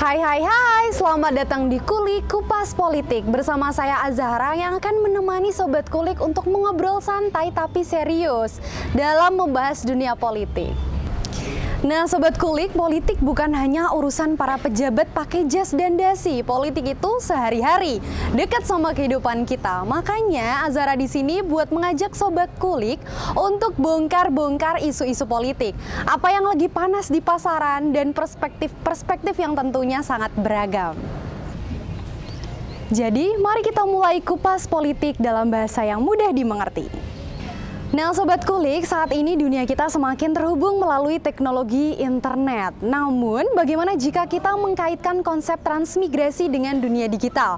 Hai, selamat datang di Kulik Kupas Politik. Bersama saya Azahra yang akan menemani Sobat Kulik untuk mengobrol santai tapi serius dalam membahas dunia politik. Nah Sobat Kulik, politik bukan hanya urusan para pejabat pakai jas dan dasi. Politik itu sehari-hari, dekat sama kehidupan kita. Makanya Azahra di sini buat mengajak Sobat Kulik untuk bongkar-bongkar isu-isu politik. Apa yang lagi panas di pasaran dan perspektif yang tentunya sangat beragam. Jadi mari kita mulai kupas politik dalam bahasa yang mudah dimengerti. Nah Sobat Kulik, saat ini dunia kita semakin terhubung melalui teknologi internet. Namun bagaimana jika kita mengkaitkan konsep transmigrasi dengan dunia digital?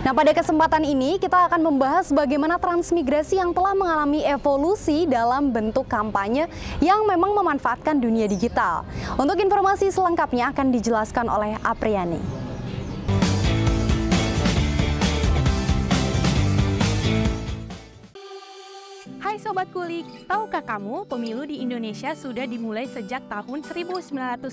Nah pada kesempatan ini kita akan membahas bagaimana transmigrasi yang telah mengalami evolusi dalam bentuk kampanye yang memang memanfaatkan dunia digital. Untuk informasi selengkapnya akan dijelaskan oleh Apriani. Hai Sobat Kulik, tahukah kamu pemilu di Indonesia sudah dimulai sejak tahun 1955?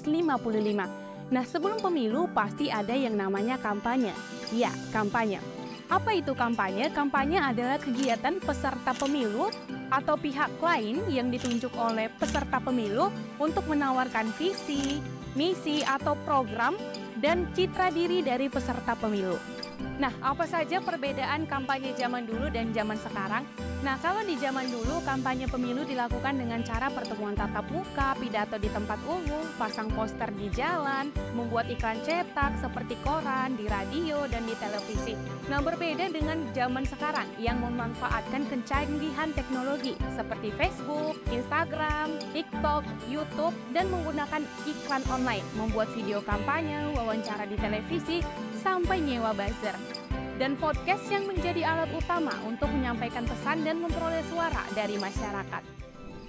Nah sebelum pemilu pasti ada yang namanya kampanye. Ya, kampanye. Apa itu kampanye? Kampanye adalah kegiatan peserta pemilu atau pihak lain yang ditunjuk oleh peserta pemilu untuk menawarkan visi, misi atau program dan citra diri dari peserta pemilu. Nah, apa saja perbedaan kampanye zaman dulu dan zaman sekarang? Nah, kalau di zaman dulu, kampanye pemilu dilakukan dengan cara pertemuan tatap muka, pidato di tempat umum, pasang poster di jalan, membuat iklan cetak seperti koran, di radio, dan di televisi. Nah, berbeda dengan zaman sekarang yang memanfaatkan kecanggihan teknologi seperti Facebook, Instagram, TikTok, YouTube, dan menggunakan iklan online, membuat video kampanye, wawancara di televisi, sampai nyewa buzzer. Dan podcast yang menjadi alat utama untuk menyampaikan pesan dan memperoleh suara dari masyarakat.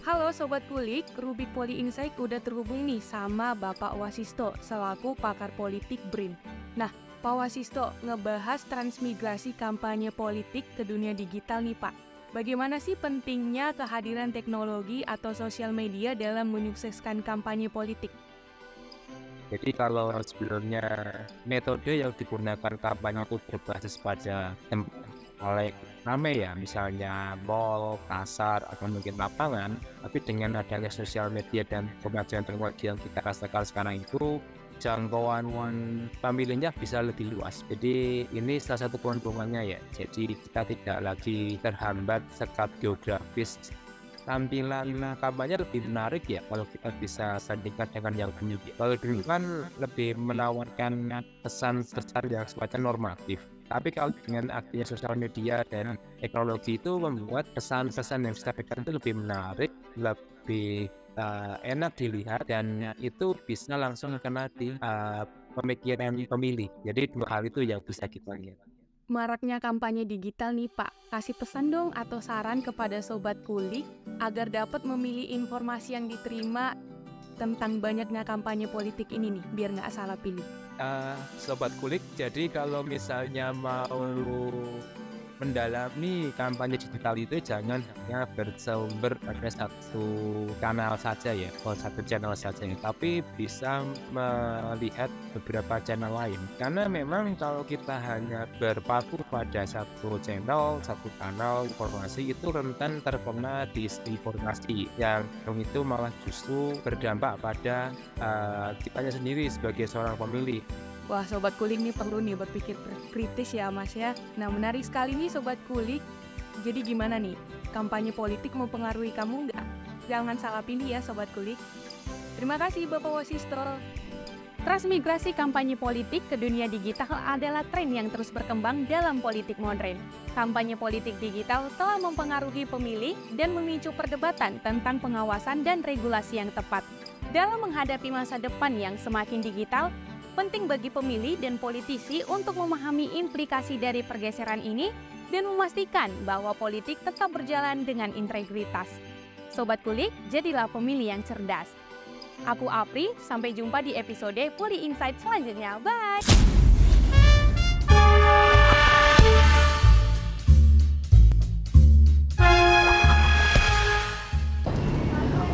Halo Sobat Kulik, Rubik Poli Insight udah terhubung nih sama Bapak Wasisto selaku pakar politik BRIN. Nah, Pak Wasisto ngebahas transmigrasi kampanye politik ke dunia digital nih Pak. Bagaimana sih pentingnya kehadiran teknologi atau sosial media dalam menyukseskan kampanye politik? Jadi kalau sebelumnya metode yang digunakan kampanye itu berbasis pada tempat ramai ya, misalnya mall, pasar, atau mungkin lapangan, tapi dengan adanya sosial media dan kemajuan teknologi yang kita rasakan sekarang itu, jangkauan pemilihnya bisa lebih luas. Jadi ini salah satu keuntungannya ya, jadi kita tidak lagi terhambat sekat geografis. Tampilan kampanye lebih menarik ya kalau kita bisa sandingkan dengan yang dulu. Kalau dulu kan lebih menawarkan pesan-pesan yang semacam normatif. Tapi kalau dengan adanya sosial media dan teknologi itu membuat pesan-pesan yang disampaikan itu lebih menarik, lebih enak dilihat, dan itu bisa langsung kena di pemikiran pemilih. Jadi dua hal itu yang bisa kita lihat. Maraknya kampanye digital nih Pak, kasih pesan dong atau saran kepada Sobat Kulik agar dapat memilih informasi yang diterima tentang banyaknya kampanye politik ini nih, biar nggak salah pilih. Sobat Kulik, jadi kalau misalnya mau mendalami kampanye digital itu jangan hanya bersumber pada satu kanal saja ya, atau satu channel saja ya, tapi bisa melihat beberapa channel lain. Karena memang kalau kita hanya berpaku pada satu channel, satu kanal informasi, itu rentan terkena disinformasi yang itu malah justru berdampak pada kitanya sendiri sebagai seorang pemilih. Wah Sobat Kulik nih perlu nih berpikir kritis ya Mas ya. Nah menarik sekali nih Sobat Kulik. Jadi gimana nih, kampanye politik mempengaruhi kamu nggak? Jangan salah pilih ya Sobat Kulik. Terima kasih Bapak Wasisto. Transmigrasi kampanye politik ke dunia digital adalah tren yang terus berkembang dalam politik modern. Kampanye politik digital telah mempengaruhi pemilih dan memicu perdebatan tentang pengawasan dan regulasi yang tepat. Dalam menghadapi masa depan yang semakin digital, penting bagi pemilih dan politisi untuk memahami implikasi dari pergeseran ini dan memastikan bahwa politik tetap berjalan dengan integritas. Sobat Kulik, jadilah pemilih yang cerdas. Aku Apri, sampai jumpa di episode Poli Insight selanjutnya. Bye!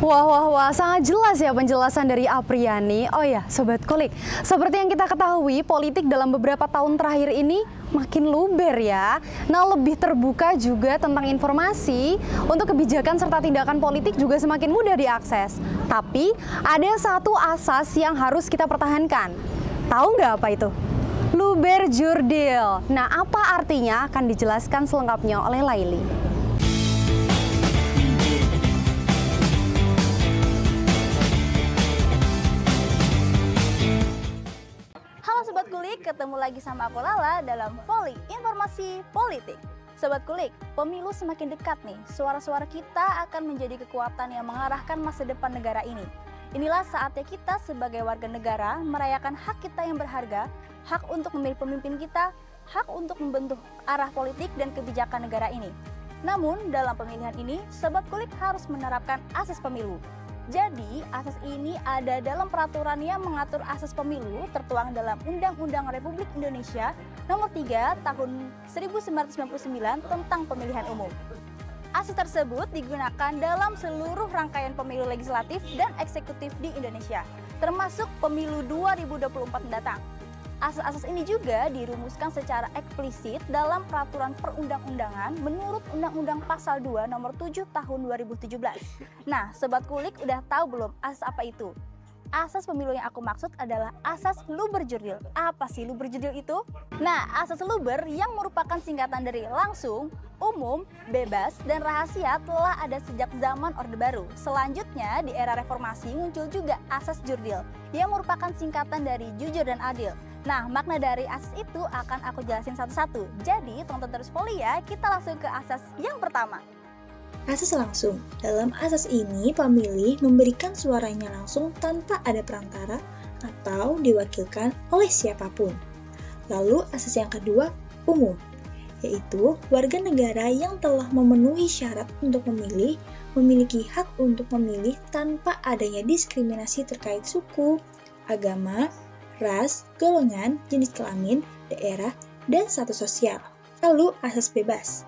Wah, sangat jelas ya penjelasan dari Apriani. Oh ya, Sobat Kulik, seperti yang kita ketahui, politik dalam beberapa tahun terakhir ini makin luber ya. Nah, lebih terbuka juga tentang informasi, untuk kebijakan serta tindakan politik juga semakin mudah diakses. Tapi, ada satu asas yang harus kita pertahankan. Tahu nggak apa itu? Luber Jurdil. Nah, apa artinya akan dijelaskan selengkapnya oleh Laili. Halo Sobat Kulik, ketemu lagi sama aku Lala dalam Voli Informasi Politik. Sobat Kulik, pemilu semakin dekat nih. Suara-suara kita akan menjadi kekuatan yang mengarahkan masa depan negara ini. Inilah saatnya kita sebagai warga negara merayakan hak kita yang berharga, hak untuk memilih pemimpin kita, hak untuk membentuk arah politik dan kebijakan negara ini. Namun, dalam pemilihan ini, Sobat Kulik harus menerapkan asas pemilu. Jadi, asas ini ada dalam peraturan yang mengatur asas pemilu tertuang dalam Undang-Undang Republik Indonesia Nomor 3 Tahun 1999 tentang Pemilihan Umum. Asas tersebut digunakan dalam seluruh rangkaian pemilu legislatif dan eksekutif di Indonesia, termasuk pemilu 2024 mendatang. Asas-asas ini juga dirumuskan secara eksplisit dalam peraturan perundang-undangan menurut Undang-Undang Pasal 2 Nomor 7 Tahun 2017. Nah, Sobat Kulik udah tahu belum asas apa itu? Asas pemilu yang aku maksud adalah asas luber jurdil. Apa sih luber jurdil itu? Nah, asas luber yang merupakan singkatan dari langsung, umum, bebas, dan rahasia telah ada sejak zaman Orde Baru. Selanjutnya, di era reformasi muncul juga asas jurdil yang merupakan singkatan dari jujur dan adil. Nah, makna dari asas itu akan aku jelasin satu-satu. Jadi, tonton terus Voli ya, kita langsung ke asas yang pertama. Asas langsung. Dalam asas ini, pemilih memberikan suaranya langsung tanpa ada perantara atau diwakilkan oleh siapapun. Lalu asas yang kedua, umum, yaitu warga negara yang telah memenuhi syarat untuk memilih memiliki hak untuk memilih tanpa adanya diskriminasi terkait suku, agama, ras, golongan, jenis kelamin, daerah, dan status sosial. Lalu asas bebas.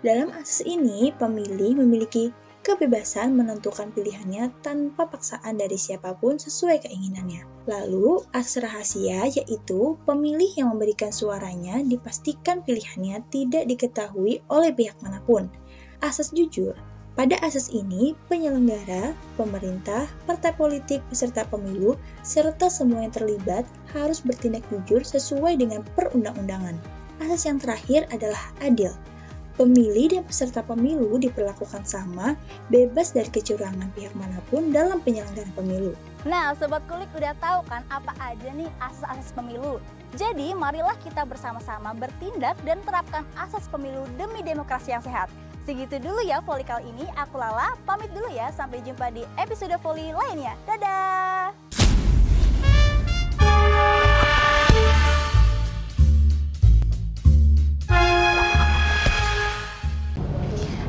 Dalam asas ini, pemilih memiliki kebebasan menentukan pilihannya tanpa paksaan dari siapapun sesuai keinginannya. Lalu, asas rahasia yaitu pemilih yang memberikan suaranya dipastikan pilihannya tidak diketahui oleh pihak manapun. Asas jujur. Pada asas ini, penyelenggara, pemerintah, partai politik, peserta pemilu, serta semua yang terlibat harus bertindak jujur sesuai dengan perundang-undangan. Asas yang terakhir adalah adil. Pemilih dan peserta pemilu diperlakukan sama, bebas dari kecurangan pihak manapun dalam penyelenggaraan pemilu. Nah, Sobat Kulik udah tahu kan apa aja nih asas-asas pemilu. Jadi, marilah kita bersama-sama bertindak dan terapkan asas pemilu demi demokrasi yang sehat. Segitu dulu ya Voli kali ini, aku Lala, pamit dulu ya, sampai jumpa di episode Voli lainnya. Dadah!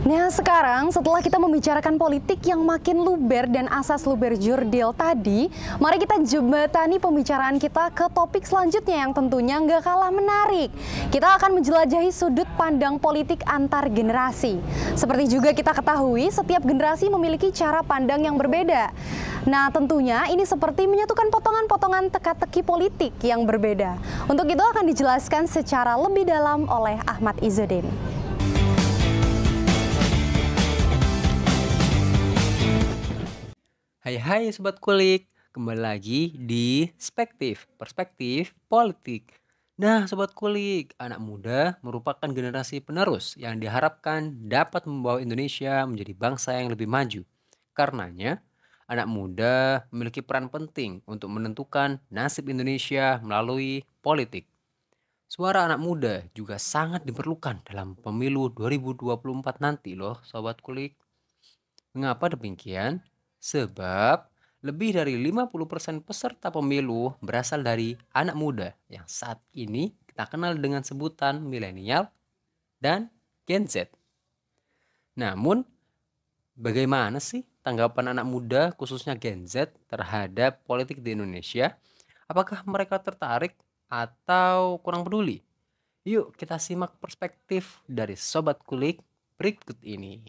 Nah, sekarang setelah kita membicarakan politik yang makin luber dan asas luber jurdil tadi, mari kita jembatani pembicaraan kita ke topik selanjutnya yang tentunya nggak kalah menarik. Kita akan menjelajahi sudut pandang politik antar generasi. Seperti juga kita ketahui, setiap generasi memiliki cara pandang yang berbeda. Nah, tentunya ini seperti menyatukan potongan-potongan teka-teki politik yang berbeda. Untuk itu akan dijelaskan secara lebih dalam oleh Ahmad Izzuddin. Hai Sobat Kulik, kembali lagi di Perspektif Politik. Nah Sobat Kulik, anak muda merupakan generasi penerus yang diharapkan dapat membawa Indonesia menjadi bangsa yang lebih maju. Karenanya, anak muda memiliki peran penting untuk menentukan nasib Indonesia melalui politik. Suara anak muda juga sangat diperlukan dalam pemilu 2024 nanti loh Sobat Kulik. Mengapa demikian? Sebab lebih dari 50% peserta pemilu berasal dari anak muda yang saat ini kita kenal dengan sebutan milenial dan Gen Z. Namun, bagaimana sih tanggapan anak muda khususnya Gen Z terhadap politik di Indonesia? Apakah mereka tertarik atau kurang peduli? Yuk kita simak perspektif dari Sobat Kulik berikut ini.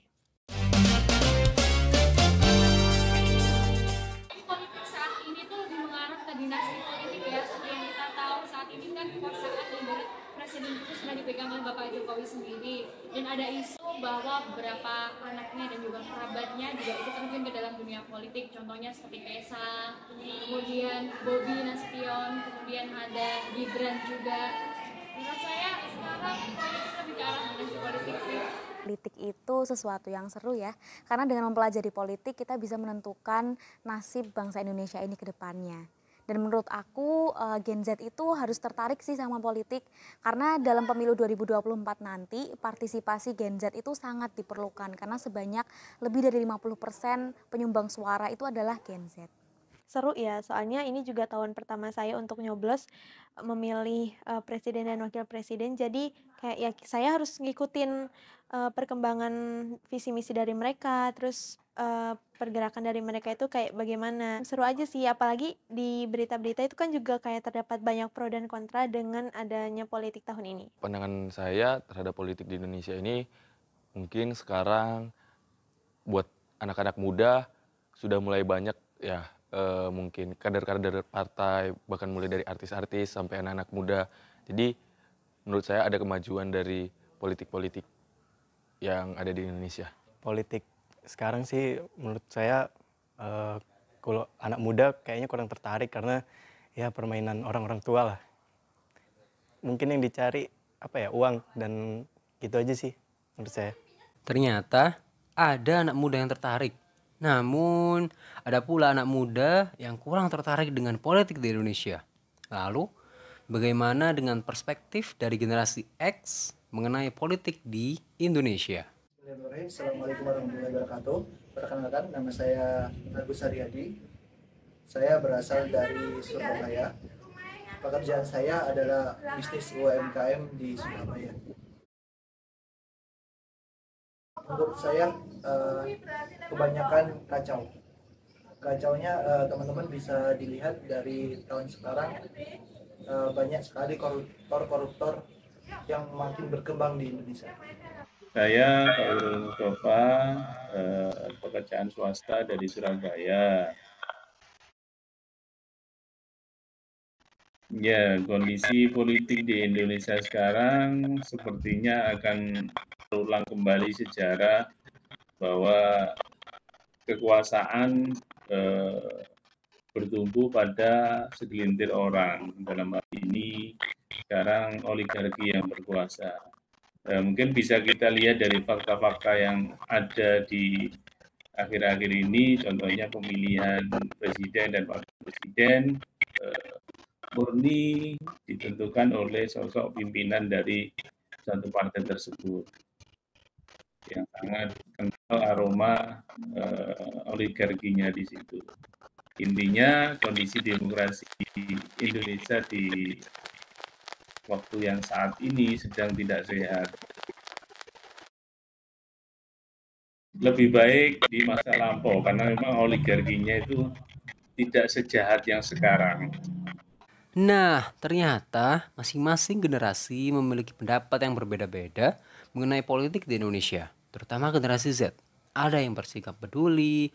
dinasti politik ya. Seperti yang kita tahu saat ini kan kekuasaan ibarat presiden itu sudah dipegang oleh Bapak Jokowi sendiri, dan ada isu bahwa beberapa anaknya dan juga kerabatnya juga ikut terjun ke dalam dunia politik. Contohnya seperti Kaisang, kemudian Bobi Nasution, kemudian ada Gibran juga. Menurut saya sekarang kondisi lebih ke arah dinasti politik sih. Politik itu sesuatu yang seru ya, karena dengan mempelajari politik kita bisa menentukan nasib bangsa Indonesia ini ke depannya. Dan menurut aku Gen Z itu harus tertarik sih sama politik, karena dalam pemilu 2024 nanti partisipasi Gen Z itu sangat diperlukan, karena sebanyak lebih dari 50% penyumbang suara itu adalah Gen Z. Seru ya, soalnya ini juga tahun pertama saya untuk nyoblos memilih presiden dan wakil presiden. Jadi kayak ya saya harus ngikutin perkembangan visi misi dari mereka, terus pergerakan dari mereka itu kayak bagaimana. Seru aja sih, apalagi di berita-berita itu kan juga kayak terdapat banyak pro dan kontra dengan adanya politik tahun ini. Pandangan saya terhadap politik di Indonesia ini mungkin sekarang buat anak-anak muda sudah mulai banyak ya, mungkin kader-kader partai, bahkan mulai dari artis-artis sampai anak-anak muda. Jadi menurut saya ada kemajuan dari politik-politik yang ada di Indonesia. Politik sekarang sih menurut saya kalau anak muda kayaknya kurang tertarik karena ya permainan orang-orang tua lah. Mungkin yang dicari uang dan gitu aja sih menurut saya. Ternyata ada anak muda yang tertarik. Namun, ada pula anak muda yang kurang tertarik dengan politik di Indonesia. Lalu, bagaimana dengan perspektif dari generasi X mengenai politik di Indonesia? Bismillahirrahmanirrahim. Assalamualaikum warahmatullahi wabarakatuh. Perkenalkan, nama saya Agus Haryadi. Saya berasal dari Surabaya. Pekerjaan saya adalah bisnis UMKM di Surabaya. Menurut saya kebanyakan kacau. Kacaunya teman-teman bisa dilihat dari tahun sekarang, banyak sekali koruptor yang makin berkembang di Indonesia. Saya Khairul Mustafa, pekerjaan swasta dari Surabaya. Ya, kondisi politik di Indonesia sekarang sepertinya akan berulang kembali sejarah bahwa kekuasaan bertumbuh pada segelintir orang. Dalam hal ini sekarang oligarki yang berkuasa. Mungkin bisa kita lihat dari fakta-fakta yang ada di akhir-akhir ini, contohnya pemilihan presiden dan wakil presiden murni ditentukan oleh sosok pimpinan dari satu partai tersebut yang sangat kental aroma oligarkinya di situ. Intinya kondisi demokrasi di Indonesia di waktu yang saat ini sedang tidak sehat. Lebih baik di masa lampau karena memang oligarkinya itu tidak sejahat yang sekarang. Nah, ternyata masing-masing generasi memiliki pendapat yang berbeda-beda mengenai politik di Indonesia, terutama generasi Z. Ada yang bersikap peduli,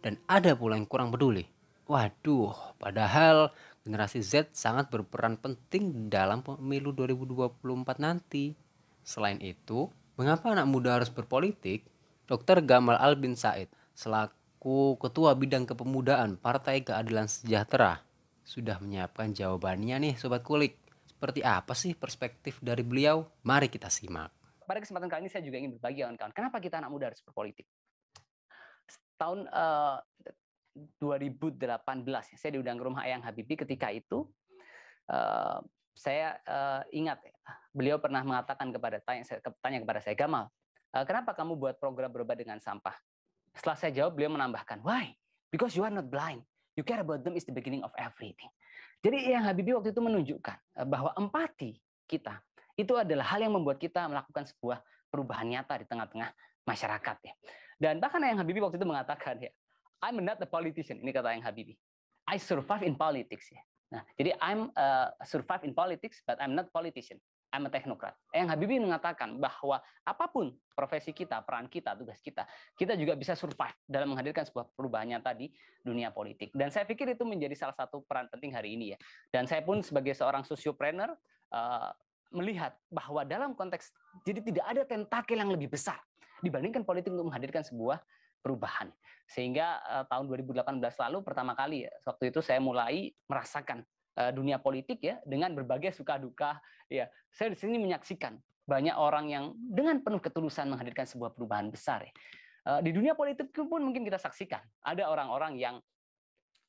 dan ada pula yang kurang peduli. Waduh, padahal generasi Z sangat berperan penting dalam pemilu 2024 nanti. Selain itu, mengapa anak muda harus berpolitik? Dr. Gamal Albin Said, selaku Ketua Bidang Kepemudaan Partai Keadilan Sejahtera, sudah menyiapkan jawabannya nih Sobat Kulik. Seperti apa sih perspektif dari beliau? Mari kita simak. Pada kesempatan kali ini saya juga ingin berbagi kawan-kawan, kenapa kita anak muda harus berpolitik. Tahun 2018 saya diundang ke rumah Eyang Habibie. Ketika itu saya ingat beliau pernah mengatakan tanya kepada saya, Gamal, kenapa kamu buat program berobat dengan sampah? Setelah saya jawab, beliau menambahkan, why? Because you are not blind. You care about them is the beginning of everything. Jadi Eyang Habibie waktu itu menunjukkan bahwa empati kita itu adalah hal yang membuat kita melakukan sebuah perubahan nyata di tengah-tengah masyarakat ya. Dan bahkan Eyang Habibie waktu itu mengatakan ya, I'm not a politician. Ini kata Eyang Habibie. I survive in politics ya. Nah, jadi I'm survive in politics, but I'm not politician. I'm a technocrat. Yang Habibie mengatakan bahwa apapun profesi kita, peran kita, tugas kita, kita juga bisa survive dalam menghadirkan sebuah perubahan nyata di dunia politik. Dan saya pikir itu menjadi salah satu peran penting hari ini ya. Dan saya pun sebagai seorang sosiopreneur melihat bahwa dalam konteks, jadi tidak ada tentakel yang lebih besar dibandingkan politik untuk menghadirkan sebuah perubahan. Sehingga tahun 2018 lalu pertama kali ya, waktu itu saya mulai merasakan dunia politik ya dengan berbagai suka duka ya. Saya di sini menyaksikan banyak orang yang dengan penuh ketulusan menghadirkan sebuah perubahan besar ya. Di dunia politik pun mungkin kita saksikan ada orang-orang yang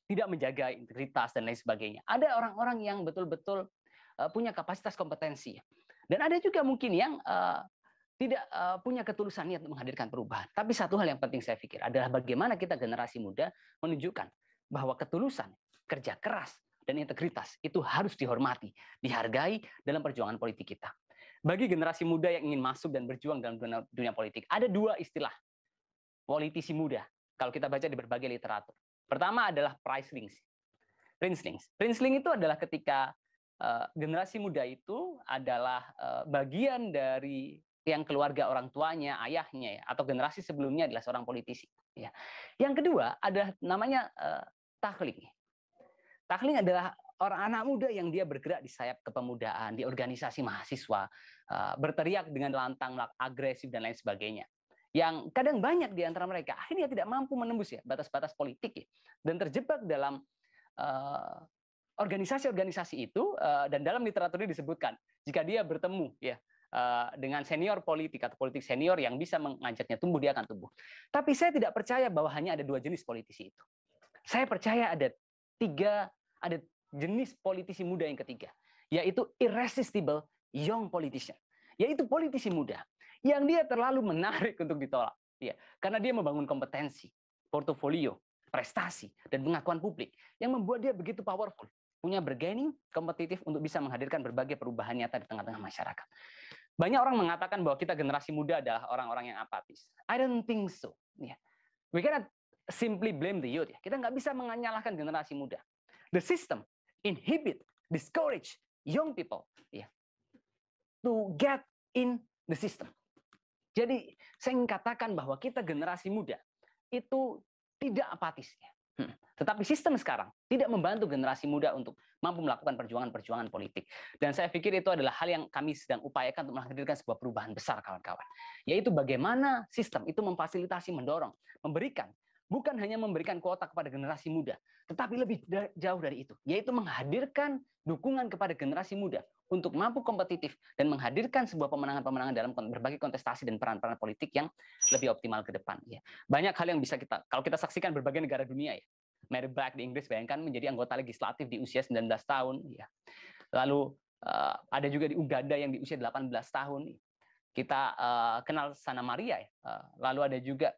tidak menjaga integritas dan lain sebagainya. Ada orang-orang yang betul-betul punya kapasitas kompetensi ya. Dan ada juga mungkin yang tidak punya ketulusan niat untuk menghadirkan perubahan. Tapi satu hal yang penting saya pikir adalah bagaimana kita generasi muda menunjukkan bahwa ketulusan, kerja keras, dan integritas itu harus dihormati, dihargai dalam perjuangan politik kita. Bagi generasi muda yang ingin masuk dan berjuang dalam dunia politik, ada dua istilah politisi muda kalau kita baca di berbagai literatur. Pertama adalah princelings. Princeling itu adalah ketika generasi muda itu adalah bagian dari yang keluarga orang tuanya, ayahnya, ya, atau generasi sebelumnya adalah seorang politisi. Ya. Yang kedua adalah namanya tackling. Tackling adalah orang anak muda yang dia bergerak di sayap kepemudaan, di organisasi mahasiswa, berteriak dengan lantang, agresif, dan lain sebagainya. Yang kadang banyak di antara mereka akhirnya tidak mampu menembus ya batas-batas politik ya, dan terjebak dalam organisasi-organisasi itu, dan dalam literatur ini disebutkan jika dia bertemu ya dengan senior politik atau politik senior yang bisa mengajaknya tumbuh, dia akan tumbuh. Tapi saya tidak percaya bahwa hanya ada dua jenis politisi itu. Saya percaya ada jenis politisi muda yang ketiga, yaitu irresistible young politician, yaitu politisi muda yang dia terlalu menarik untuk ditolak, ya, karena dia membangun kompetensi, portofolio, prestasi, dan pengakuan publik yang membuat dia begitu powerful, punya bargaining kompetitif untuk bisa menghadirkan berbagai perubahan nyata di tengah-tengah masyarakat. Banyak orang mengatakan bahwa kita generasi muda adalah orang-orang yang apatis. I don't think so. Ya. We cannot simply blame the youth. Ya. Kita nggak bisa menyalahkan generasi muda. The system inhibit, discourage young people ya, to get in the system. Jadi saya ingin katakan bahwa kita generasi muda itu tidak apatis. Ya. Tetapi sistem sekarang tidak membantu generasi muda untuk mampu melakukan perjuangan-perjuangan politik. Dan saya pikir itu adalah hal yang kami sedang upayakan untuk menghadirkan sebuah perubahan besar, kawan-kawan. Yaitu bagaimana sistem itu memfasilitasi, mendorong, memberikan, bukan hanya memberikan kuota kepada generasi muda, tetapi lebih jauh dari itu, yaitu menghadirkan dukungan kepada generasi muda untuk mampu kompetitif dan menghadirkan sebuah pemenangan-pemenangan dalam berbagai kontestasi dan peran-peran politik yang lebih optimal ke depan. Ya. Banyak hal yang bisa kalau kita saksikan berbagai negara dunia ya. Mary Black di Inggris bayangkan menjadi anggota legislatif di usia 19 tahun. Ya. Lalu ada juga di Uganda yang di usia 18 tahun. Kita kenal Sana Maria. Ya. Lalu ada juga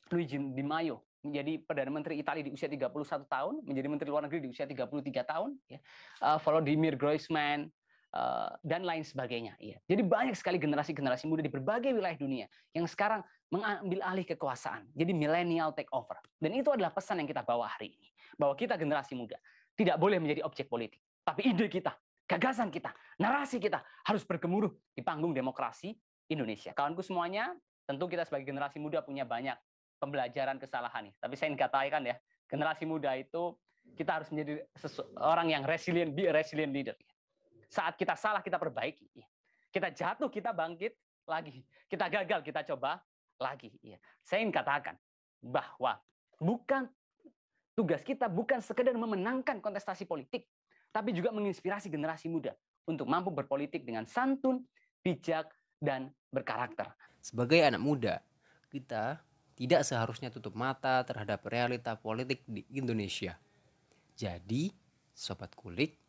Luigi Di Maio menjadi Perdana Menteri Italia di usia 31 tahun, menjadi Menteri Luar Negeri di usia 33 tahun. Ya. Volodymyr Groisman, dan lain sebagainya. Ya. Jadi banyak sekali generasi-generasi muda di berbagai wilayah dunia yang sekarang mengambil alih kekuasaan. Jadi millennial take over. Dan itu adalah pesan yang kita bawa hari ini. Bahwa kita generasi muda tidak boleh menjadi objek politik. Tapi ide kita, gagasan kita, narasi kita harus bergemuruh di panggung demokrasi Indonesia. Kawanku semuanya, tentu kita sebagai generasi muda punya banyak pembelajaran kesalahan. Tapi saya ingin katakan ya, generasi muda itu kita harus menjadi orang yang resilient, be a resilient leader. Saat kita salah, kita perbaiki. Kita jatuh, kita bangkit lagi. Kita gagal, kita coba lagi. Saya ingin katakan bahwa tugas kita bukan sekedar memenangkan kontestasi politik, tapi juga menginspirasi generasi muda untuk mampu berpolitik dengan santun, bijak, dan berkarakter. Sebagai anak muda, kita tidak seharusnya tutup mata terhadap realita politik di Indonesia. Jadi, Sobat Kulik,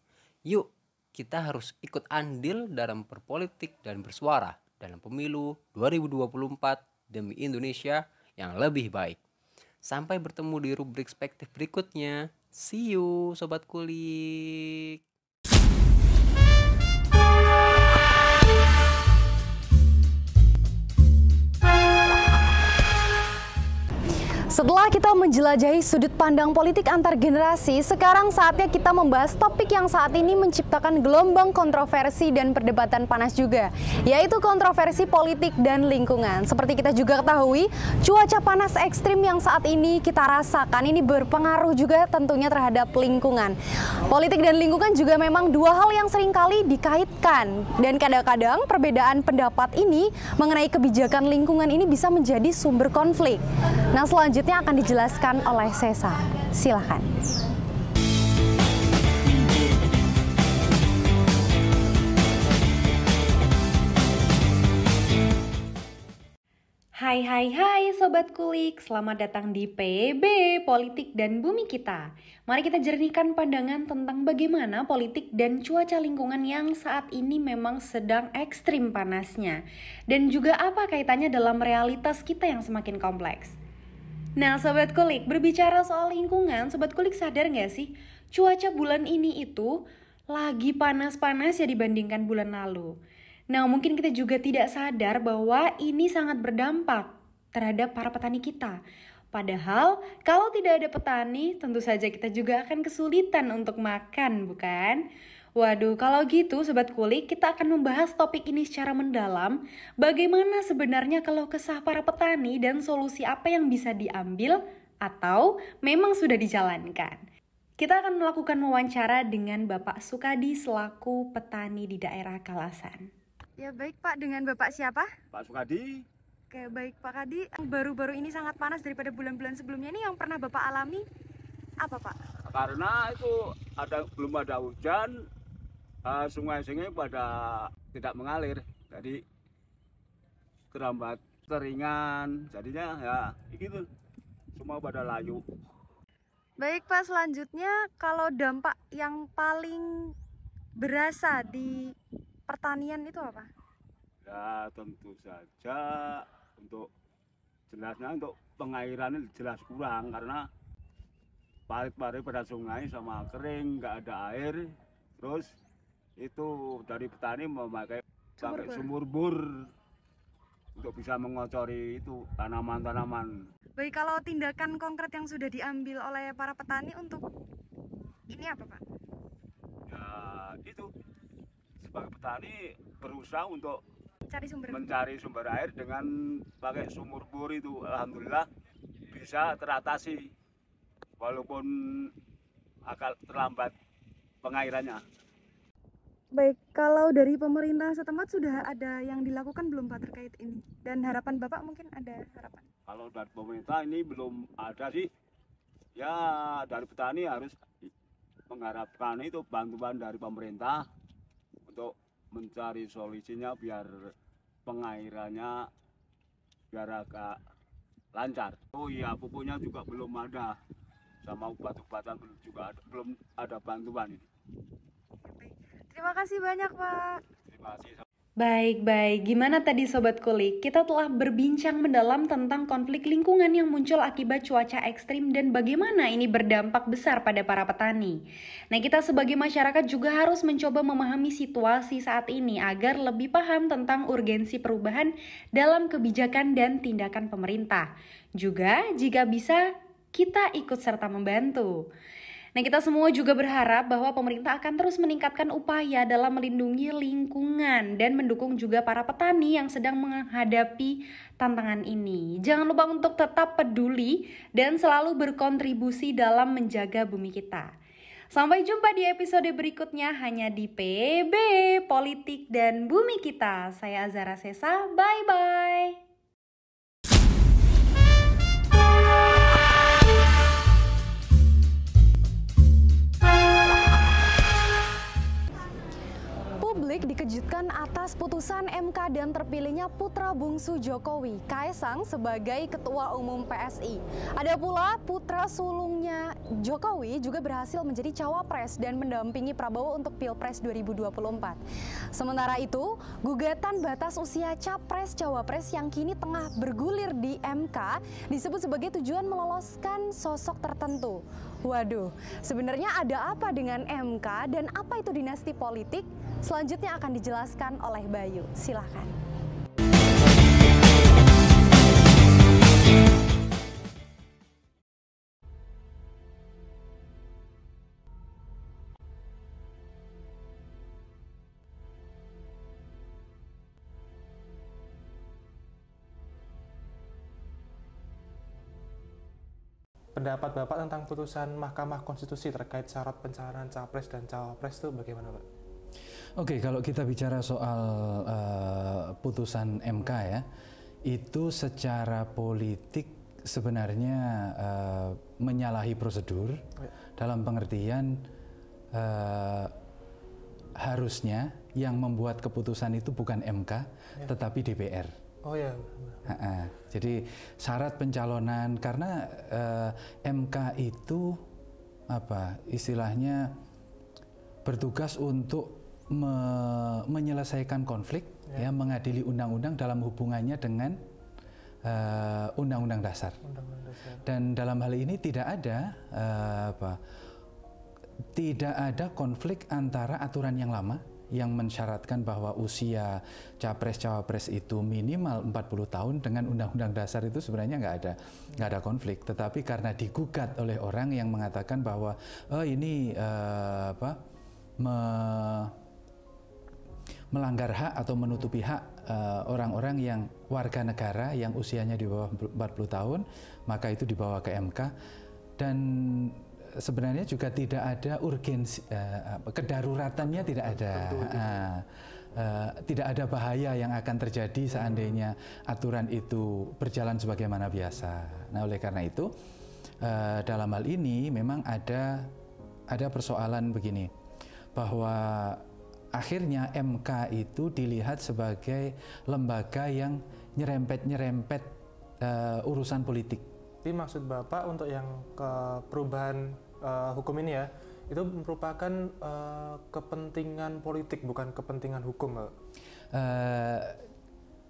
yuk kita harus ikut andil dalam berpolitik dan bersuara dalam pemilu 2024 demi Indonesia yang lebih baik. Sampai bertemu di rubrik perspektif berikutnya. See you, Sobat Kulik. Setelah kita menjelajahi sudut pandang politik antar generasi, sekarang saatnya kita membahas topik yang saat ini menciptakan gelombang kontroversi dan perdebatan panas juga, yaitu kontroversi politik dan lingkungan. Seperti kita juga ketahui, cuaca panas ekstrim yang saat ini kita rasakan ini berpengaruh juga tentunya terhadap lingkungan. Politik dan lingkungan juga memang dua hal yang seringkali dikaitkan, dan kadang-kadang perbedaan pendapat ini mengenai kebijakan lingkungan ini bisa menjadi sumber konflik. Nah, selanjutnya akan dijelaskan oleh Sesa. Silakan. Hai Sobat Kulik, selamat datang di PB, Politik dan Bumi Kita. Mari kita jernihkan pandangan tentang bagaimana politik dan cuaca lingkungan yang saat ini memang sedang ekstrim panasnya. Dan juga apa kaitannya dalam realitas kita yang semakin kompleks. Nah Sobat Kulik, berbicara soal lingkungan, Sobat Kulik sadar nggak sih? Cuaca bulan ini itu lagi panas-panas ya dibandingkan bulan lalu. Nah mungkin kita juga tidak sadar bahwa ini sangat berdampak terhadap para petani kita. Padahal kalau tidak ada petani, tentu saja kita juga akan kesulitan untuk makan, bukan? Waduh, kalau gitu Sobat Kulik, kita akan membahas topik ini secara mendalam. Bagaimana sebenarnya keluh kesah para petani dan solusi apa yang bisa diambil atau memang sudah dijalankan. Kita akan melakukan wawancara dengan Bapak Sukadi selaku petani di daerah Kalasan. Ya baik Pak, dengan Bapak siapa? Pak Sukadi. Oke baik Pak Kadi, baru-baru ini sangat panas daripada bulan-bulan sebelumnya. Ini yang pernah Bapak alami apa Pak? Karena itu belum ada hujan, sungai-sungai pada tidak mengalir, jadi kerambat keringan, jadinya ya gitu, semua pada layu. Baik Pak, selanjutnya kalau dampak yang paling berasa di pertanian itu apa? Ya tentu saja untuk jelasnya untuk pengairan jelas kurang karena parit-parit pada sungai sama kering, nggak ada air, terus itu dari petani memakai sumur bor untuk bisa mengocori itu tanaman-tanaman. Baik, kalau tindakan konkret yang sudah diambil oleh para petani untuk ini apa Pak? Ya itu sebagai petani berusaha untuk mencari sumber air dengan pakai sumur bor itu, alhamdulillah bisa teratasi walaupun agak terlambat pengairannya. Baik, kalau dari pemerintah setempat sudah ada yang dilakukan belum Pak terkait ini? Dan harapan Bapak mungkin ada harapan? Kalau dari pemerintah ini belum ada sih. Ya dari petani harus mengharapkan itu bantuan dari pemerintah untuk mencari solusinya biar pengairannya biar agak lancar. Oh iya, pupuknya juga belum ada, sama obat-obatan belum ada bantuan ini. Terima kasih banyak Pak. Terima kasih. Baik, gimana tadi Sobat Kulik? Kita telah berbincang mendalam tentang konflik lingkungan yang muncul akibat cuaca ekstrim dan bagaimana ini berdampak besar pada para petani. Nah, kita sebagai masyarakat juga harus mencoba memahami situasi saat ini agar lebih paham tentang urgensi perubahan dalam kebijakan dan tindakan pemerintah. Juga jika bisa, kita ikut serta membantu. Nah, kita semua juga berharap bahwa pemerintah akan terus meningkatkan upaya dalam melindungi lingkungan dan mendukung juga para petani yang sedang menghadapi tantangan ini. Jangan lupa untuk tetap peduli dan selalu berkontribusi dalam menjaga bumi kita. Sampai jumpa di episode berikutnya hanya di PB, Politik dan Bumi Kita. Saya Azhara Sesa, bye-bye. Publik dikejutkan atas putusan MK dan terpilihnya putra bungsu Jokowi, Kaesang, sebagai Ketua Umum PSI. Ada pula putra sulungnya Jokowi juga berhasil menjadi cawapres dan mendampingi Prabowo untuk Pilpres 2024. Sementara itu, gugatan batas usia capres-cawapres yang kini tengah bergulir di MK disebut sebagai tujuan meloloskan sosok tertentu. Waduh, sebenarnya ada apa dengan MK dan apa itu dinasti politik? Selanjutnya akan dijelaskan oleh Bayu. Silakan. pendapat Bapak tentang putusan Mahkamah Konstitusi terkait syarat pencalonan capres dan cawapres itu bagaimana, Pak? Oke, kalau kita bicara soal putusan MK ya, itu secara politik sebenarnya menyalahi prosedur dalam pengertian harusnya yang membuat keputusan itu bukan MK tetapi DPR. Oh ya. Jadi syarat pencalonan karena MK itu apa istilahnya bertugas untuk menyelesaikan konflik ya mengadili undang-undang dalam hubungannya dengan Undang-Undang Dasar. Dan dalam hal ini tidak ada tidak ada konflik antara aturan yang lama yang mensyaratkan bahwa usia capres-cawapres itu minimal 40 tahun dengan Undang-Undang Dasar itu sebenarnya nggak ada konflik. Tetapi karena digugat oleh orang yang mengatakan bahwa ini melanggar hak atau menutupi hak orang-orang yang warga negara yang usianya di bawah 40 tahun, maka itu dibawa ke MK. Dan sebenarnya juga tidak ada urgensi, kedaruratannya tidak ada. Tidak ada bahaya yang akan terjadi seandainya aturan itu berjalan sebagaimana biasa. Nah, oleh karena itu dalam hal ini memang ada persoalan begini, bahwa akhirnya MK itu dilihat sebagai lembaga yang nyerempet urusan politik. Jadi maksud Bapak untuk yang perubahan hukum ini ya, itu merupakan kepentingan politik bukan kepentingan hukum, Pak?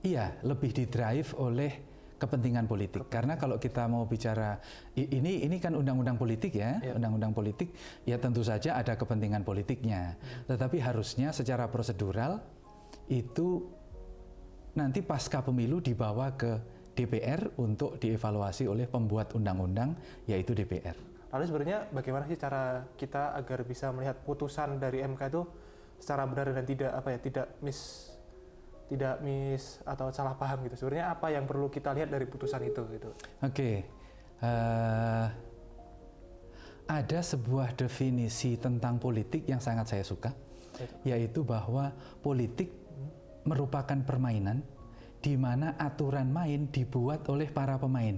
Iya, lebih didrive oleh kepentingan politik. Karena kalau kita mau bicara ini kan undang-undang politik ya, undang-undang politik ya tentu saja ada kepentingan politiknya. Tetapi harusnya secara prosedural itu nanti pasca pemilu dibawa ke DPR untuk dievaluasi oleh pembuat undang-undang yaitu DPR. Lalu sebenarnya bagaimana sih cara kita agar bisa melihat putusan dari MK itu secara benar dan tidak mis atau salah paham gitu. Sebenarnya apa yang perlu kita lihat dari putusan itu gitu. Oke. Ada sebuah definisi tentang politik yang sangat saya suka, yaitu bahwa politik merupakan permainan di mana aturan main dibuat oleh para pemain.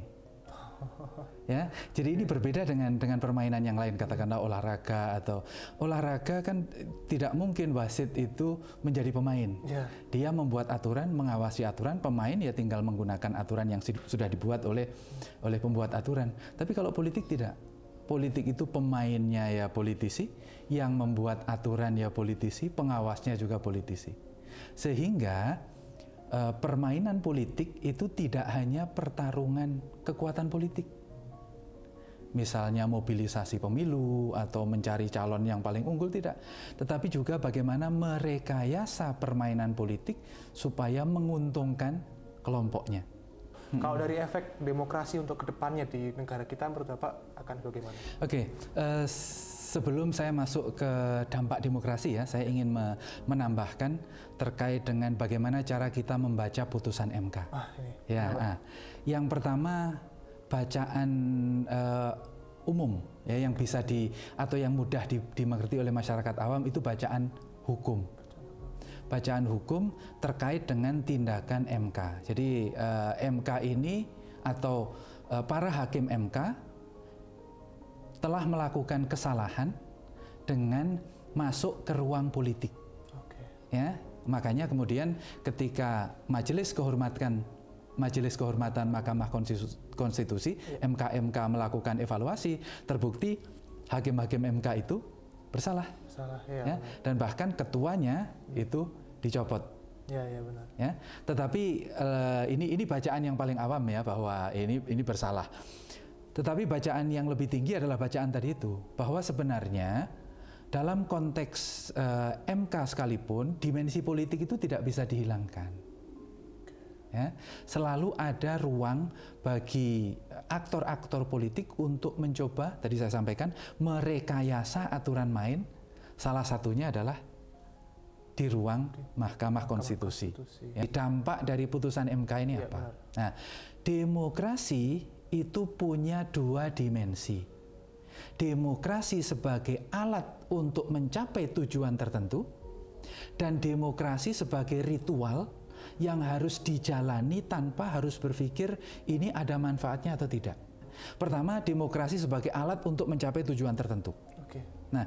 Ya, jadi ini berbeda dengan permainan yang lain, katakanlah olahraga atau olahraga kan tidak mungkin wasit itu menjadi pemain. Dia membuat aturan, mengawasi aturan, pemain ya tinggal menggunakan aturan yang sudah dibuat oleh pembuat aturan. Tapi kalau politik tidak. Politik itu pemainnya ya politisi, yang membuat aturan ya politisi, pengawasnya juga politisi. Sehingga permainan politik itu tidak hanya pertarungan kekuatan politik. Misalnya mobilisasi pemilu atau mencari calon yang paling unggul, tidak. Tetapi juga bagaimana merekayasa permainan politik supaya menguntungkan kelompoknya. Kalau dari efek demokrasi untuk kedepannya di negara kita menurut Bapak akan bagaimana? Oke, sebelum saya masuk ke dampak demokrasi ya, saya ingin menambahkan terkait dengan bagaimana cara kita membaca putusan MK. Yang pertama, bacaan umum ya, yang bisa atau yang mudah dimengerti oleh masyarakat awam itu bacaan hukum. Bacaan hukum terkait dengan tindakan MK. Jadi MK ini atau para hakim MK telah melakukan kesalahan dengan masuk ke ruang politik. Ya, makanya kemudian ketika Majelis Kehormatan Mahkamah Konstitusi MK melakukan evaluasi, terbukti hakim-hakim MK itu bersalah. Ya, dan bahkan ketuanya itu dicopot. Benar. Ya, tetapi ini bacaan yang paling awam ya, bahwa ini bersalah. Tetapi bacaan yang lebih tinggi adalah bacaan tadi itu, bahwa sebenarnya dalam konteks MK sekalipun dimensi politik itu tidak bisa dihilangkan. Ya, selalu ada ruang bagi aktor-aktor politik untuk mencoba, tadi saya sampaikan, merekayasa aturan main. Salah satunya adalah di ruang Mahkamah Konstitusi. Ya, dampak dari putusan MK ini apa? Nah, demokrasi itu punya dua dimensi. Demokrasi sebagai alat untuk mencapai tujuan tertentu, dan demokrasi sebagai ritual yang harus dijalani tanpa harus berpikir ini ada manfaatnya atau tidak. Pertama, demokrasi sebagai alat untuk mencapai tujuan tertentu. Nah,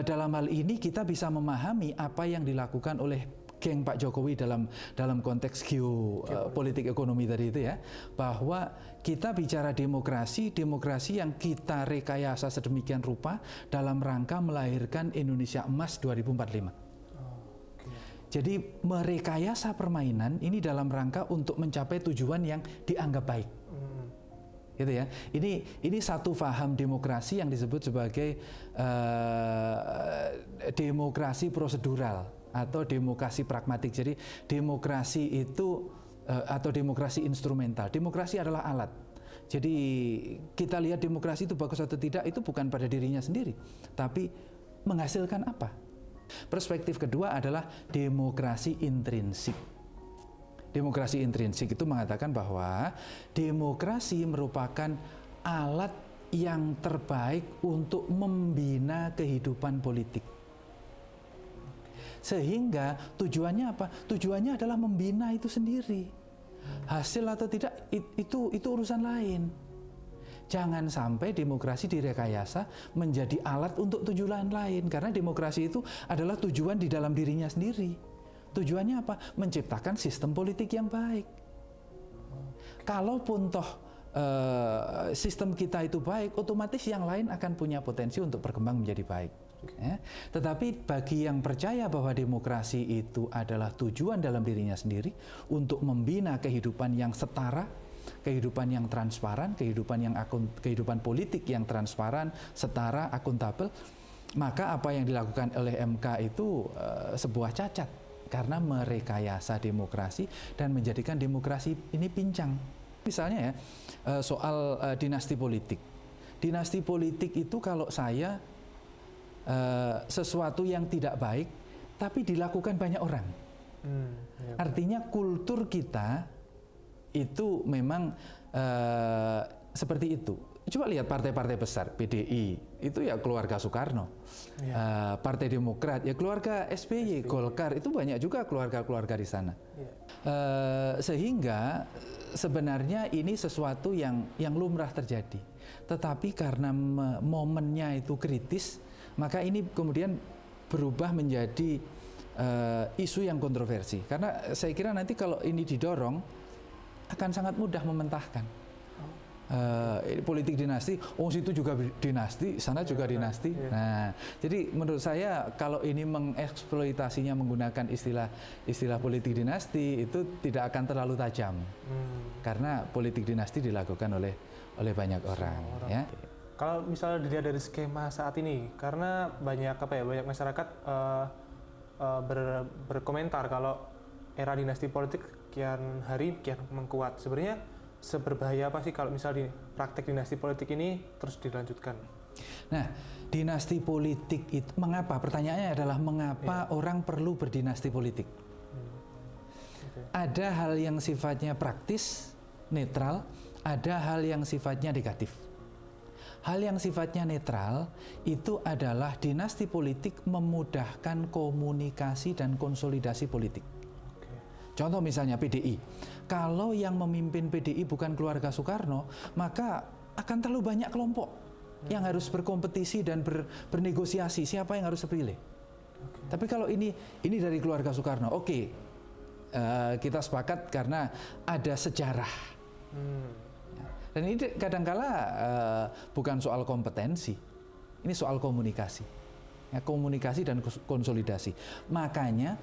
dalam hal ini kita bisa memahami apa yang dilakukan oleh geng Pak Jokowi dalam konteks geopolitik ekonomi tadi itu ya, bahwa kita bicara demokrasi yang kita rekayasa sedemikian rupa dalam rangka melahirkan Indonesia Emas 2045. Jadi merekayasa permainan ini dalam rangka untuk mencapai tujuan yang dianggap baik. Gitu ya. Ini satu paham demokrasi yang disebut sebagai demokrasi prosedural atau demokrasi pragmatik. Jadi demokrasi itu atau demokrasi instrumental. Demokrasi adalah alat. Jadi kita lihat demokrasi itu bagus atau tidak itu bukan pada dirinya sendiri, tapi menghasilkan apa. Perspektif kedua adalah demokrasi intrinsik. Demokrasi intrinsik itu mengatakan bahwa demokrasi merupakan alat yang terbaik untuk membina kehidupan politik. Sehingga tujuannya apa? Tujuannya adalah membina itu sendiri. Hasil atau tidak itu urusan lain. Jangan sampai demokrasi direkayasa menjadi alat untuk tujuan lain, karena demokrasi itu adalah tujuan di dalam dirinya sendiri. Tujuannya apa? Menciptakan sistem politik yang baik. Kalaupun toh sistem kita itu baik, otomatis yang lain akan punya potensi untuk berkembang menjadi baik. Ya. Tetapi bagi yang percaya bahwa demokrasi itu adalah tujuan dalam dirinya sendiri untuk membina kehidupan yang setara, kehidupan yang transparan, kehidupan politik yang transparan, setara, akuntabel, maka apa yang dilakukan oleh MK itu sebuah cacat karena merekayasa demokrasi dan menjadikan demokrasi ini pincang. Misalnya ya, soal dinasti politik. Dinasti politik itu kalau saya sesuatu yang tidak baik tapi dilakukan banyak orang. Artinya kultur kita itu memang seperti itu. Coba lihat partai-partai besar, PDI itu ya keluarga Soekarno, Partai Demokrat ya keluarga SBY, Golkar itu banyak juga keluarga-keluarga di sana. Sehingga sebenarnya ini sesuatu yang lumrah terjadi. Tetapi karena momennya itu kritis, maka ini kemudian berubah menjadi isu yang kontroversi. Karena saya kira nanti kalau ini didorong akan sangat mudah mementahkan. Politik dinasti, situ juga dinasti, sana juga dinasti. Nah, jadi menurut saya kalau ini mengeksploitasinya menggunakan istilah politik dinasti itu tidak akan terlalu tajam, karena politik dinasti dilakukan oleh banyak orang. Ya. Kalau misalnya dilihat dari skema saat ini, karena banyak masyarakat berkomentar kalau era dinasti politik kian hari kian menguat. Sebenarnya seberbahaya apa sih kalau misalnya praktek dinasti politik ini terus dilanjutkan? Nah, dinasti politik itu mengapa? Pertanyaannya adalah mengapa orang perlu berdinasti politik? Ada hal yang sifatnya praktis, netral, ada hal yang sifatnya negatif. Hal yang sifatnya netral itu adalah dinasti politik memudahkan komunikasi dan konsolidasi politik. Contoh misalnya PDI. Kalau yang memimpin PDI bukan keluarga Soekarno, maka akan terlalu banyak kelompok yang harus berkompetisi dan bernegosiasi siapa yang harus terpilih. Tapi kalau ini dari keluarga Soekarno, kita sepakat karena ada sejarah. Dan ini kadangkala bukan soal kompetensi, ini soal komunikasi, komunikasi dan konsolidasi. Makanya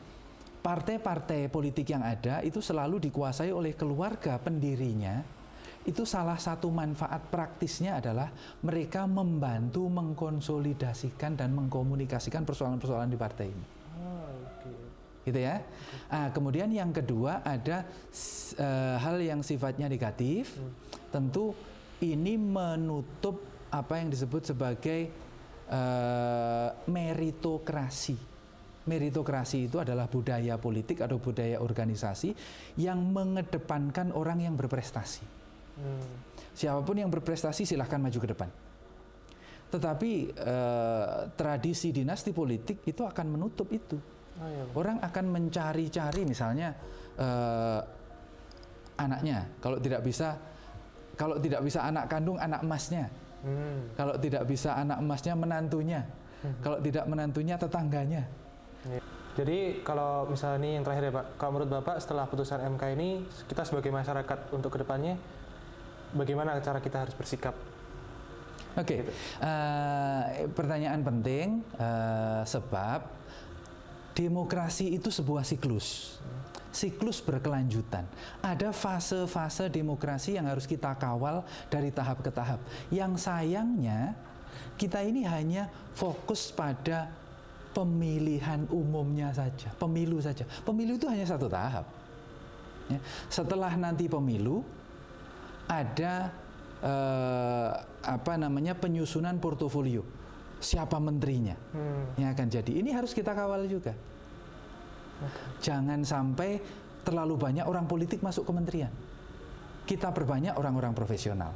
partai-partai politik yang ada itu selalu dikuasai oleh keluarga pendirinya. Itu salah satu manfaat praktisnya adalah mereka membantu mengkonsolidasikan dan mengkomunikasikan persoalan-persoalan di partai ini. Gitu ya. Kemudian yang kedua ada hal yang sifatnya negatif. Tentu ini menutup apa yang disebut sebagai meritokrasi. Meritokrasi itu adalah budaya politik atau budaya organisasi yang mengedepankan orang yang berprestasi. Siapapun yang berprestasi silahkan maju ke depan. Tetapi tradisi dinasti politik itu akan menutup itu. Orang akan mencari-cari misalnya anaknya, kalau tidak bisa anak kandung, anak emasnya. Kalau tidak bisa anak emasnya, menantunya. Kalau tidak menantunya, tetangganya. Jadi kalau misalnya ini yang terakhir ya Pak, kalau menurut Bapak setelah putusan MK ini, kita sebagai masyarakat untuk kedepannya, bagaimana cara kita harus bersikap? Oke, pertanyaan penting, sebab demokrasi itu sebuah siklus berkelanjutan. Ada fase-fase demokrasi yang harus kita kawal dari tahap ke tahap. Yang sayangnya kita ini hanya fokus pada pemilihan umumnya saja, pemilu saja. Pemilu itu hanya satu tahap. Ya. Setelah nanti pemilu ada penyusunan portofolio. Siapa menterinya yang akan jadi. Ini harus kita kawal juga. Jangan sampai terlalu banyak orang politik masuk kementerian. Kita perbanyak orang-orang profesional.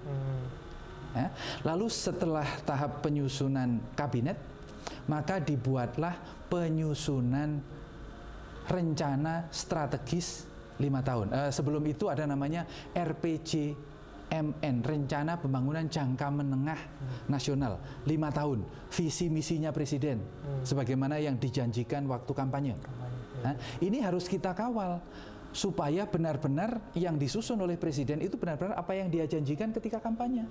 Ya. Lalu setelah tahap penyusunan kabinet, maka dibuatlah penyusunan rencana strategis 5 tahun. Sebelum itu ada namanya RPJMN, Rencana Pembangunan Jangka Menengah Nasional, 5 tahun. Visi misinya presiden, sebagaimana yang dijanjikan waktu kampanye. Nah, ini harus kita kawal supaya benar-benar yang disusun oleh presiden itu benar-benar apa yang dia janjikan ketika kampanye.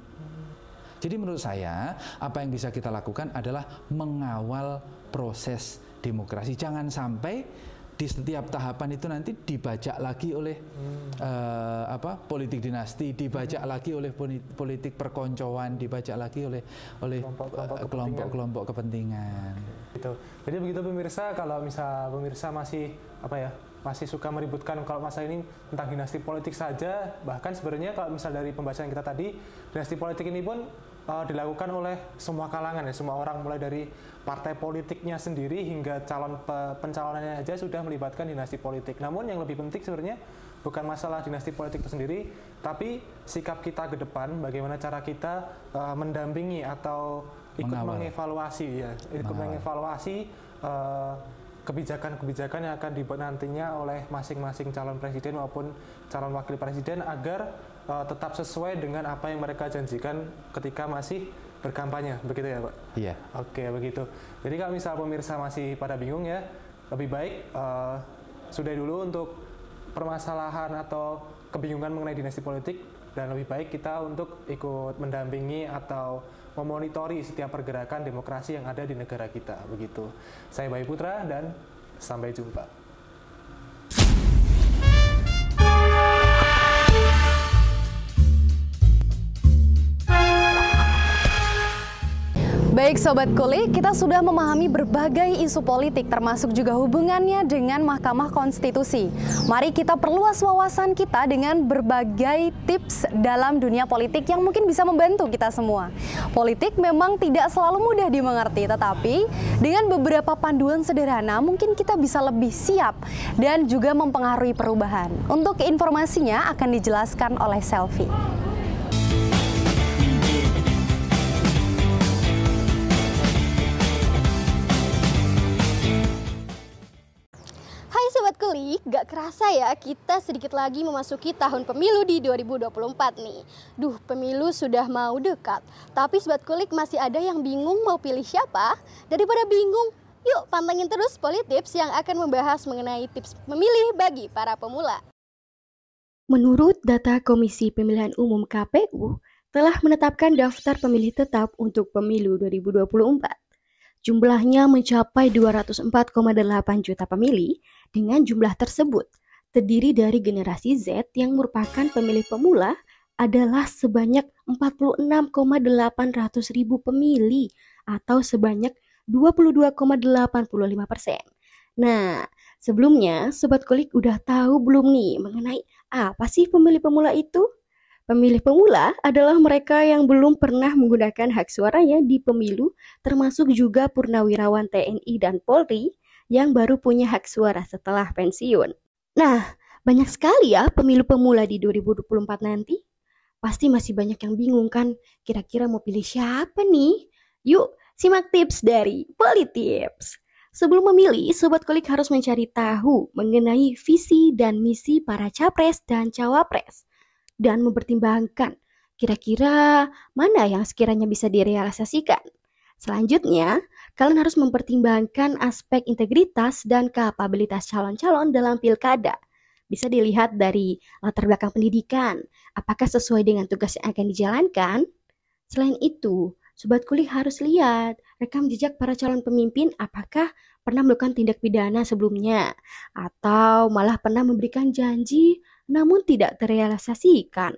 Jadi menurut saya apa yang bisa kita lakukan adalah mengawal proses demokrasi. Jangan sampai di setiap tahapan itu nanti dibajak lagi oleh politik dinasti, dibajak lagi oleh politik perkoncoan, dibajak lagi oleh kelompok-kelompok kepentingan. Gitu. Jadi begitu pemirsa, kalau misal pemirsa masih masih suka meributkan kalau masa ini tentang dinasti politik saja, bahkan sebenarnya kalau misal dari pembahasan kita tadi, dinasti politik ini pun dilakukan oleh semua kalangan ya, semua orang, mulai dari partai politiknya sendiri hingga calon pencalonannya aja sudah melibatkan dinasti politik. Namun yang lebih penting sebenarnya bukan masalah dinasti politik itu sendiri, tapi sikap kita ke depan, bagaimana cara kita mendampingi atau ikut mengevaluasi kebijakan-kebijakan yang akan dibuat nantinya oleh masing-masing calon presiden maupun calon wakil presiden agar tetap sesuai dengan apa yang mereka janjikan ketika masih berkampanye, begitu ya Pak? Iya. Oke, begitu. Jadi kalau misal pemirsa masih pada bingung ya, lebih baik sudah dulu untuk permasalahan atau kebingungan mengenai dinasti politik, dan lebih baik kita untuk ikut mendampingi atau memonitori setiap pergerakan demokrasi yang ada di negara kita, begitu. Saya Bayu Putra dan sampai jumpa. Baik Sobat Kulik, kita sudah memahami berbagai isu politik termasuk juga hubungannya dengan Mahkamah Konstitusi. Mari kita perluas wawasan kita dengan berbagai tips dalam dunia politik yang mungkin bisa membantu kita semua. Politik memang tidak selalu mudah dimengerti, tetapi dengan beberapa panduan sederhana mungkin kita bisa lebih siap dan juga mempengaruhi perubahan. Untuk informasinya akan dijelaskan oleh Selvi. Sobat Kulik, gak kerasa ya kita sedikit lagi memasuki tahun pemilu di 2024 nih. Duh, pemilu sudah mau dekat. Tapi Sobat Kulik masih ada yang bingung mau pilih siapa? Daripada bingung, yuk pantengin terus Politips yang akan membahas mengenai tips memilih bagi para pemula. Menurut data Komisi Pemilihan Umum KPU, telah menetapkan daftar pemilih tetap untuk pemilu 2024. Jumlahnya mencapai 204,8 juta pemilih. Dengan jumlah tersebut, terdiri dari generasi Z yang merupakan pemilih pemula adalah sebanyak 46,800 ribu pemilih atau sebanyak 22,85%. Nah, sebelumnya Sobat Kulik udah tahu belum nih mengenai apa sih pemilih pemula itu? Pemilih pemula adalah mereka yang belum pernah menggunakan hak suaranya di pemilu, termasuk juga purnawirawan TNI dan Polri yang baru punya hak suara setelah pensiun. Nah, banyak sekali ya pemilu pemula di 2024 nanti. Pasti masih banyak yang bingung kan, kira-kira mau pilih siapa nih? Yuk, simak tips dari Politips. Sebelum memilih, Sobat Kulik harus mencari tahu mengenai visi dan misi para capres dan cawapres. Dan mempertimbangkan kira-kira mana yang sekiranya bisa direalisasikan. Selanjutnya, kalian harus mempertimbangkan aspek integritas dan kapabilitas calon-calon dalam pilkada. Bisa dilihat dari latar belakang pendidikan, apakah sesuai dengan tugas yang akan dijalankan. Selain itu, Sobat Kulik harus lihat rekam jejak para calon pemimpin, apakah pernah melakukan tindak pidana sebelumnya, atau malah pernah memberikan janji namun tidak terrealisasikan.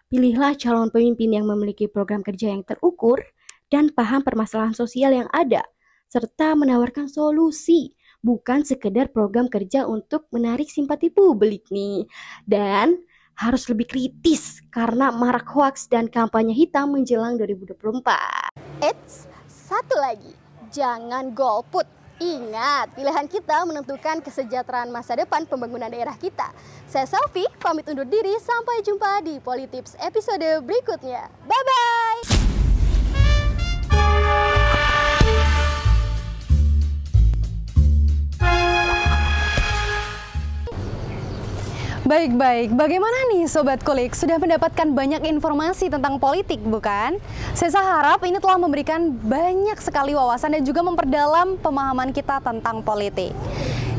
Pilihlah calon pemimpin yang memiliki program kerja yang terukur dan paham permasalahan sosial yang ada, serta menawarkan solusi, bukan sekedar program kerja untuk menarik simpati publik nih. Dan harus lebih kritis karena marak hoaks dan kampanye hitam menjelang 2024. Eits, satu lagi, jangan golput. Ingat, pilihan kita menentukan kesejahteraan masa depan pembangunan daerah kita. Saya Selfie, pamit undur diri, sampai jumpa di Politips episode berikutnya. Bye-bye! Baik-baik, bagaimana nih Sobat Kulik? Sudah mendapatkan banyak informasi tentang politik, bukan? Saya harap ini telah memberikan banyak sekali wawasan dan juga memperdalam pemahaman kita tentang politik.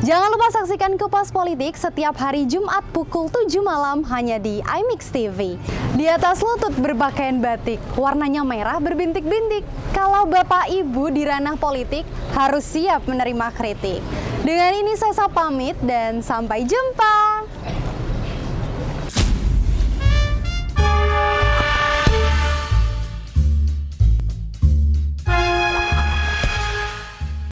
Jangan lupa saksikan Kupas Politik setiap hari Jumat pukul 7 malam hanya di iMix TV. Di atas lutut berpakaian batik, warnanya merah berbintik-bintik. Kalau Bapak Ibu di ranah politik harus siap menerima kritik. Dengan ini saya pamit dan sampai jumpa.